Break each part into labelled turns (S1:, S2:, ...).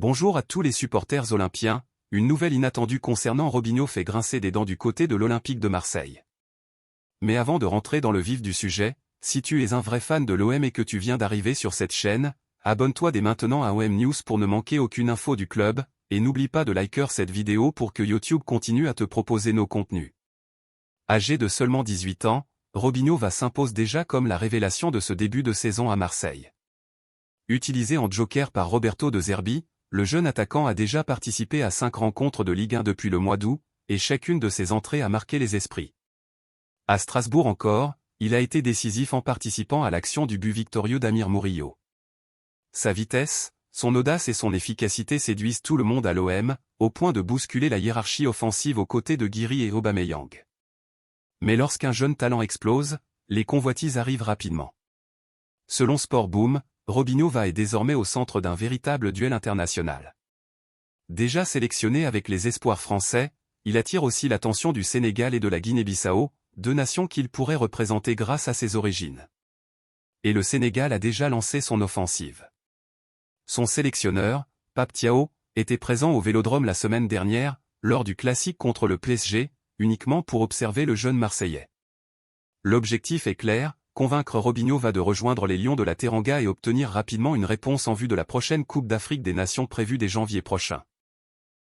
S1: Bonjour à tous les supporters olympiens, une nouvelle inattendue concernant Robinho fait grincer des dents du côté de l'Olympique de Marseille. Mais avant de rentrer dans le vif du sujet, si tu es un vrai fan de l'OM et que tu viens d'arriver sur cette chaîne, abonne-toi dès maintenant à OM News pour ne manquer aucune info du club, et n'oublie pas de liker cette vidéo pour que YouTube continue à te proposer nos contenus. Âgé de seulement 18 ans, Robinho s'impose déjà comme la révélation de ce début de saison à Marseille. Utilisé en joker par Roberto De Zerbi, le jeune attaquant a déjà participé à 5 rencontres de Ligue 1 depuis le mois d'août, et chacune de ses entrées a marqué les esprits. À Strasbourg encore, il a été décisif en participant à l'action du but victorieux d'Amir Murillo. Sa vitesse, son audace et son efficacité séduisent tout le monde à l'OM, au point de bousculer la hiérarchie offensive aux côtés de Guiri et Aubameyang. Mais lorsqu'un jeune talent explose, les convoitises arrivent rapidement. Selon Sport Boom, Robinho est désormais au centre d'un véritable duel international. Déjà sélectionné avec les espoirs français, il attire aussi l'attention du Sénégal et de la Guinée-Bissau, deux nations qu'il pourrait représenter grâce à ses origines. Et le Sénégal a déjà lancé son offensive. Son sélectionneur, Pape Thiaw, était présent au Vélodrome la semaine dernière, lors du classique contre le PSG, uniquement pour observer le jeune Marseillais. L'objectif est clair, convaincre Robinho de rejoindre les Lions de la Teranga et obtenir rapidement une réponse en vue de la prochaine Coupe d'Afrique des Nations prévue dès janvier prochain.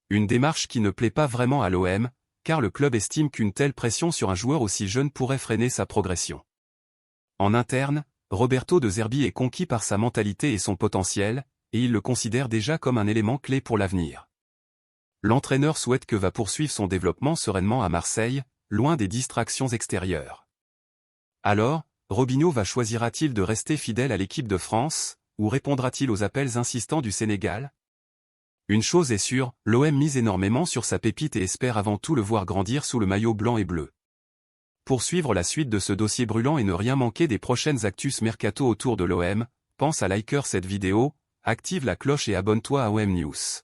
S1: Une démarche qui ne plaît pas vraiment à l'OM, car le club estime qu'une telle pression sur un joueur aussi jeune pourrait freiner sa progression. En interne, Roberto De Zerbi est conquis par sa mentalité et son potentiel, et il le considère déjà comme un élément clé pour l'avenir. L'entraîneur souhaite que poursuive son développement sereinement à Marseille, loin des distractions extérieures. Alors, Robinho choisira-t-il de rester fidèle à l'équipe de France, ou répondra-t-il aux appels insistants du Sénégal? Une chose est sûre, l'OM mise énormément sur sa pépite et espère avant tout le voir grandir sous le maillot blanc et bleu. Pour suivre la suite de ce dossier brûlant et ne rien manquer des prochaines actus mercato autour de l'OM, pense à liker cette vidéo, active la cloche et abonne-toi à OM News.